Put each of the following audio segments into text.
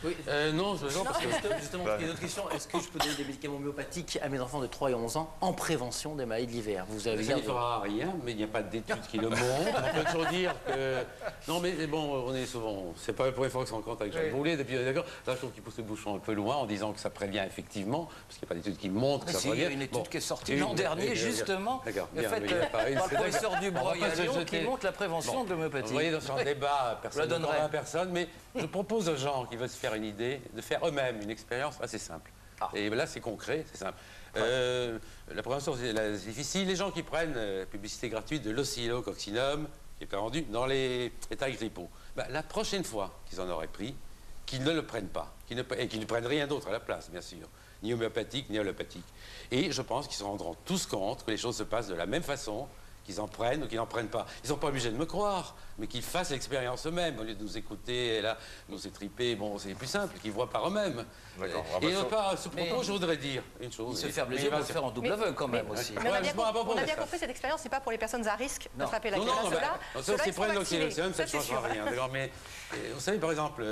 Oui. Non, parce que justement, il y a une autre question. Est-ce que je peux donner des médicaments homéopathiques à mes enfants de 3 et 11 ans en prévention des maladies de l'hiver? Vous avez ça ne fera rien, mais il n'y a pas d'études qui le montrent. On peut toujours dire que... Non, mais bon, on est souvent... C'est pas la première fois qu'on se rencontre avec Jacques Boulet, depuis d'accord. Là, je trouve qu'il pousse le bouchon un peu loin en disant que ça prévient effectivement, parce qu'il n'y a pas d'études qui montrent que ça prévient. Il y a une étude qui est sortie l'an dernier, justement, par le professeur Dubreuil à Lyon, qui montre la prévention de l'homéopathie. Vous voyez, dans ce débat, personne ne donnerait à personne, mais je propose aux gens qui veulent se faire une idée de faire eux-mêmes une expérience assez simple. Et là, c'est concret, c'est simple. La prévention, c'est difficile. Les gens qui prennent la publicité gratuite de l'oscillococcinum, qui est vendu dans les états grippaux, la prochaine fois qu'ils en auraient pris, qu'ils ne le prennent pas, et qu'ils ne prennent rien d'autre à la place, bien sûr, ni homéopathique, ni allopathique. Et je pense qu'ils se rendront tous compte que les choses se passent de la même façon, qu'ils en prennent ou qu'ils n'en prennent pas. Ils ne sont pas obligés de me croire, mais qu'ils fassent l'expérience eux-mêmes, au lieu de nous écouter, et là, nous étriper. Bon, c'est plus simple, qu'ils voient par eux-mêmes. Et à ce propos, je voudrais dire une chose. Se faire plaisir, on le faire en double aveugle quand même aussi. Mais on a bien compris, cette expérience, c'est pas pour les personnes à risque d'attraper la Non, ceux-là, c'est pour l'oxyloxone, ça ne changera rien. Mais vous savez, par exemple,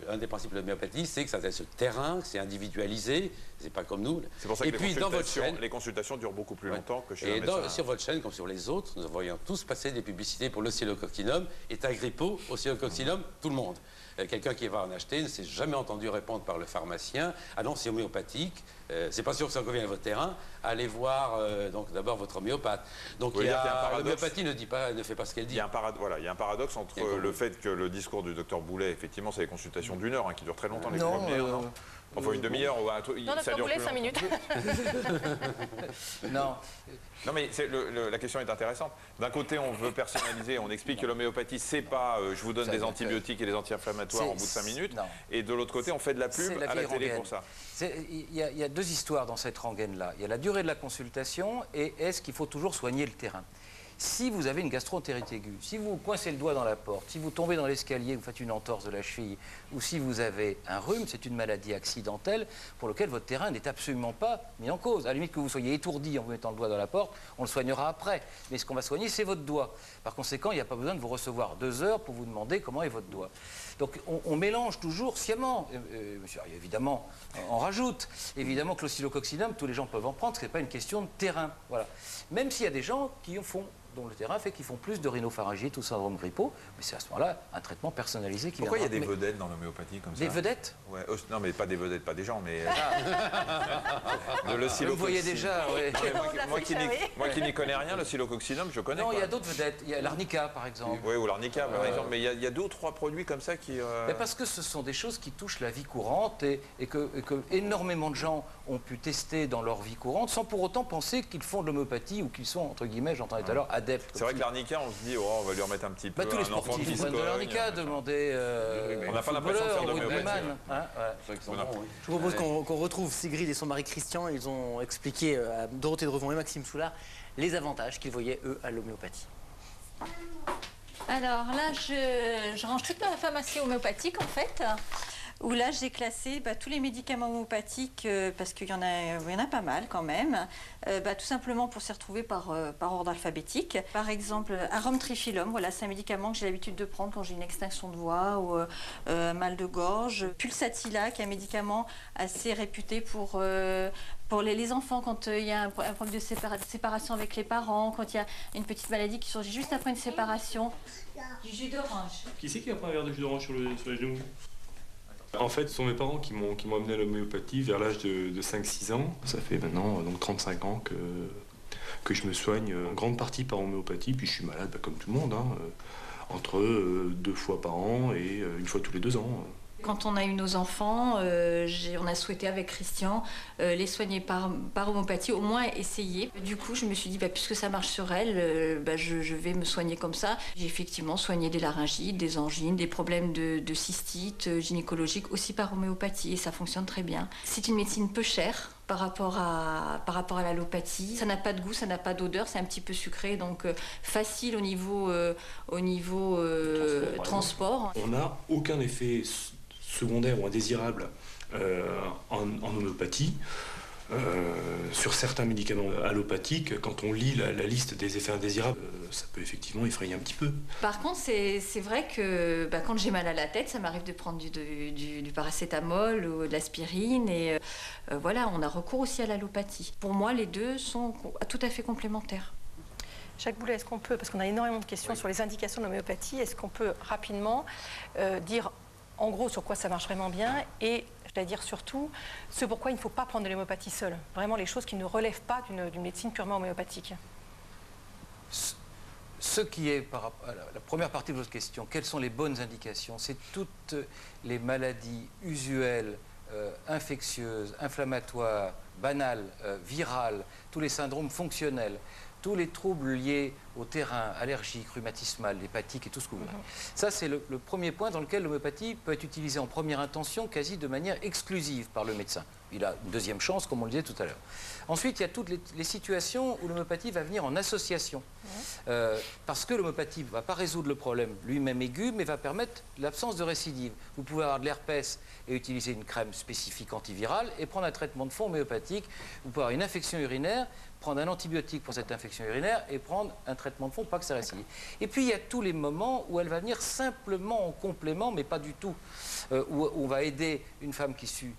un des principes de l'homéopathie, c'est que ça laisse ce terrain, que c'est individualisé, c'est pas comme nous. C'est pour ça que les consultations durent beaucoup plus longtemps que chez un médecin. Et sur votre chaîne, comme sur les autres, nous voyons tous passer des publicités pour l'oscillococcinum, et Agrippo, oscillococcinum, tout le monde. Quelqu'un qui va en acheter ne s'est jamais entendu répondre par le pharmacien: ah non, c'est homéopathique, c'est pas sûr que ça convient à votre terrain, allez voir donc d'abord votre homéopathe. Donc l'homéopathie ne fait pas ce qu'elle dit. Il y a un paradoxe entre le fait que le discours du docteur Boulet, effectivement, c'est des consultations d'1 heure, qui durent très longtemps, les premières, non enfin, une demi-heure ou un truc. Non, docteur Boulet, 5 minutes. Non, mais la question est intéressante. D'un côté, on veut personnaliser, on explique que l'homéopathie, c'est pas je vous donne des antibiotiques et des anti-inflammatoires au bout de 5 minutes. Et de l'autre côté, on fait de la pub à la télé pour ça. Il y a deux histoires dans cette rengaine-là. Il y a la durée de la consultation et est-ce qu'il faut toujours soigner le terrain. Si vous avez une gastroentérite aiguë, si vous coincez le doigt dans la porte, si vous tombez dans l'escalier, vous faites une entorse de la cheville, ou si vous avez un rhume, c'est une maladie accidentelle pour laquelle votre terrain n'est absolument pas mis en cause. À la limite que vous soyez étourdi en vous mettant le doigt dans la porte, on le soignera après. Mais ce qu'on va soigner, c'est votre doigt. Par conséquent, il n'y a pas besoin de vous recevoir 2 heures pour vous demander comment est votre doigt. Donc on mélange toujours sciemment. Monsieur, évidemment, on rajoute. Évidemment que l'oscillococcinum, tous les gens peuvent en prendre, ce n'est pas une question de terrain. Voilà. Même s'il y a des gens qui en font, dont le terrain fait qu'ils font plus de rhinopharyngite ou syndrome grippaux, mais c'est à ce moment-là un traitement personnalisé qui Pourquoi il y a des vedettes dans l'homéopathie comme ça? Des vedettes? Ouais, non, mais pas des vedettes, pas des gens, mais... de l'oscillococcinum. Vous voyez déjà, oui. Moi qui n'y connais rien, l'oscillococcinum, je connais. Non, il y a d'autres vedettes. Il y a l'arnica, par exemple. Oui, ou l'arnica, par exemple. Mais il y a 2 ou 3 produits comme ça qui... Mais parce que ce sont des choses qui touchent la vie courante et que énormément de gens ont pu tester dans leur vie courante sans pour autant penser qu'ils font de l'homéopathie ou qu'ils sont, entre guillemets, j'entendais tout à l'heure, adeptes. C'est vrai que l'arnica, on se dit, oh, on va lui remettre un petit peu tous les sportifs prennent de l'arnica, demandez on n'a pas l'impression de faire de l'homéopathie. Je vous propose qu'on retrouve Sigrid et son mari Christian. Ils ont expliqué à Dorothée de Revon et Maxime Soulard les avantages qu'ils voyaient, eux, à l'homéopathie. Alors là, je range toute ma pharmacie homéopathique, en fait, où là, j'ai classé tous les médicaments homéopathiques, parce qu'il y en a pas mal quand même, tout simplement pour s'y retrouver par ordre alphabétique. Par exemple, Aromtriphyllum, voilà, c'est un médicament que j'ai l'habitude de prendre quand j'ai une extinction de voix ou mal de gorge. Pulsatilla, qui est un médicament assez réputé pour les enfants, quand il y a un problème de séparation avec les parents, quand il y a une petite maladie qui surgit juste après une séparation. Du jus d'orange. Qui c'est qui a pris un verre de jus d'orange sur les genoux? En fait, ce sont mes parents qui m'ont amené à l'homéopathie vers l'âge de 5-6 ans. Ça fait maintenant donc 35 ans que je me soigne en grande partie par homéopathie, puis je suis malade comme tout le monde, entre 2 fois par an et 1 fois tous les 2 ans. Quand on a eu nos enfants, on a souhaité avec Christian les soigner par homéopathie, au moins essayer. Du coup, je me suis dit, puisque ça marche sur elle, je vais me soigner comme ça. J'ai effectivement soigné des laryngites, des angines, des problèmes de cystite gynécologique aussi par homéopathie, et ça fonctionne très bien. C'est une médecine peu chère par rapport à l'allopathie. Ça n'a pas de goût, ça n'a pas d'odeur, c'est un petit peu sucré, donc facile au niveau transport. On n'a aucun effet secondaire ou indésirable en homéopathie. Sur certains médicaments allopathiques, quand on lit la liste des effets indésirables, ça peut effectivement effrayer un petit peu. Par contre, c'est vrai que quand j'ai mal à la tête, ça m'arrive de prendre du paracétamol ou de l'aspirine. Et voilà, on a recours aussi à l'allopathie. Pour moi, les deux sont tout à fait complémentaires. Jacques Boulet, est-ce qu'on peut, parce qu'on a énormément de questions sur les indications de l'homéopathie, est-ce qu'on peut rapidement dire en gros sur quoi ça marche vraiment bien et je vais dire surtout ce pourquoi il ne faut pas prendre de l'homéopathie seule, vraiment les choses qui ne relèvent pas d'une médecine purement homéopathique. Ce qui est, par rapport à la première partie de votre question, quelles sont les bonnes indications? C'est toutes les maladies usuelles, infectieuses, inflammatoires, banales, virales, tous les syndromes fonctionnels, tous les troubles liés au terrain, allergiques, rhumatismales, hépatiques et tout ce que vous voulez. Ça, c'est le premier point dans lequel l'homéopathie peut être utilisée en première intention, quasi de manière exclusive par le médecin. Il a une deuxième chance, comme on le disait tout à l'heure. Ensuite, il y a toutes les situations où l'homéopathie va venir en association. Parce que l'homéopathie ne va pas résoudre le problème lui-même aigu, mais va permettre l'absence de récidive. Vous pouvez avoir de l'herpès et utiliser une crème spécifique antivirale et prendre un traitement de fond homéopathique. Vous pouvez avoir une infection urinaire, prendre un antibiotique pour cette infection urinaire et prendre un traitement de fond, pas que ça récidive. Et puis, il y a tous les moments où elle va venir simplement en complément, mais pas du tout. Où on va aider une femme qui suit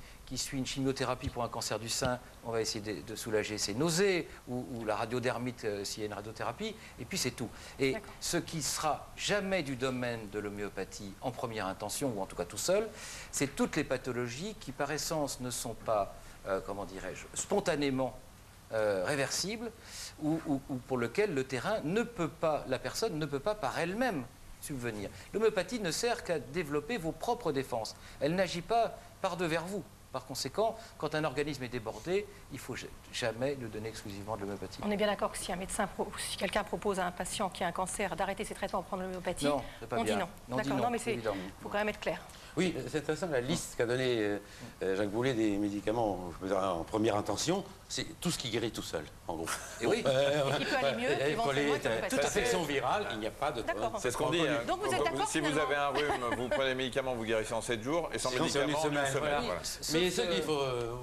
une chimiothérapie pour un cancer du sein, on va essayer de soulager ses nausées, ou la radiodermite s'il y a une radiothérapie, et puis c'est tout. Et ce qui sera jamais du domaine de l'homéopathie en première intention, ou en tout cas tout seul, c'est toutes les pathologies qui par essence ne sont pas, comment dirais-je, spontanément réversibles, ou pour lequel le terrain ne peut pas, la personne ne peut pas par elle-même subvenir. L'homéopathie ne sert qu'à développer vos propres défenses. Elle n'agit pas par-devers vous. Par conséquent, quand un organisme est débordé, il ne faut jamais le donner exclusivement de l'homéopathie. On est bien d'accord que si si quelqu'un propose à un patient qui a un cancer d'arrêter ses traitements pour prendre l'homéopathie, on dit non. D'accord, non, mais il faut quand même être clair. Oui, c'est intéressant, la liste qu'a donnée Jacques Boulet des médicaments en première intention, c'est tout ce qui guérit tout seul, en gros. Et oui. Qui peut aller mieux, éventuellement, toute infection virale, il n'y a pas de... C'est ce qu'on dit. Donc vous êtes d'accord, si vous avez un rhume, vous prenez les médicaments, vous guérissez en 7 jours, et sans médicaments, en une semaine. Mais il faut...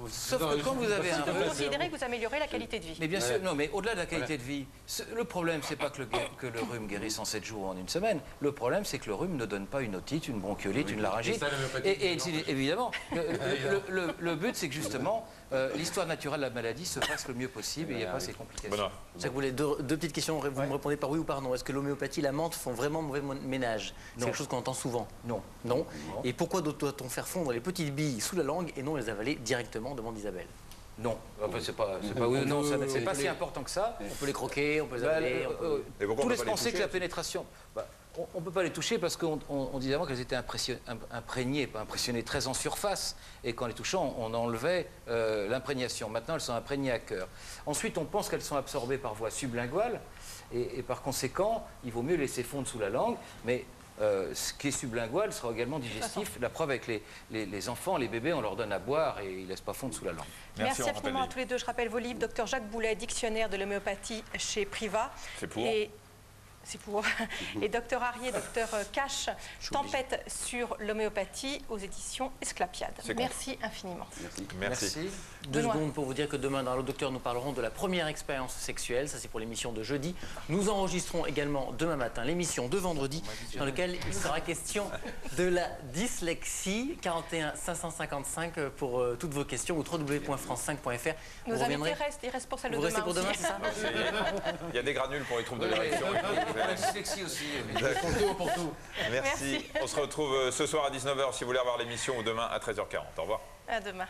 Sauf que quand vous avez un rhume... Vous considérez que vous améliorez la qualité de vie. Mais bien sûr, non, mais au-delà de la qualité de vie, le problème, c'est pas que le rhume guérisse en 7 jours ou en une semaine. Le problème, c'est que le rhume ne donne pas une otite, une bronchiolite, une laryngite. Et évidemment, le but, c'est que justement, l'histoire naturelle de la maladie se passe le mieux possible et il n'y a pas ces complications. Jacques Boulet, deux petites questions. Vous me répondez par oui ou par non. Est-ce que l'homéopathie, la menthe font vraiment mauvais ménage? C'est quelque chose qu'on entend souvent. Non. Non. Et pourquoi doit-on faire fondre les petites billes sous la langue et non les avaler directement? Demande Isabelle. Non, enfin, c'est pas oui, non, c'est pas si important que ça. On peut les croquer, on peut les avaler. Tout laisse penser que la pénétration... on ne peut pas les toucher parce qu'on disait avant qu'elles étaient imprégnées, pas impressionnées, très en surface. Et qu'en les touchant, on enlevait l'imprégnation. Maintenant, elles sont imprégnées à cœur. Ensuite, on pense qu'elles sont absorbées par voie sublinguale. Et par conséquent, il vaut mieux laisser fondre sous la langue. Mais ce qui est sublingual sera également digestif. La preuve avec les enfants, les bébés, on leur donne à boire et ils ne laissent pas fondre sous la langue. Merci infiniment à tous les deux. Je rappelle vos livres. Dr Jacques Boulet, dictionnaire de l'homéopathie chez Priva. C'est pour. C'est pour. Et Dr Arié, Dr Cash, Tempête sur l'homéopathie aux éditions Esclapiade. Merci infiniment. Merci. 2 secondes pour vous dire que demain, dans le docteur, nous parlerons de la première expérience sexuelle. Ça, c'est pour l'émission de jeudi. Nous enregistrons également demain matin l'émission de vendredi, dans laquelle il sera question de la dyslexie. 41 555 pour toutes vos questions ou www.france5.fr. Nos invités restent, ils restent pour celle de demain. Vous restez pour demain, c'est ça? Il y a des granules pour les troubles de l'érection. La dyslexie aussi. Pour tout. Merci. On se retrouve ce soir à 19h si vous voulez revoir l'émission ou demain à 13h40. Au revoir. À demain.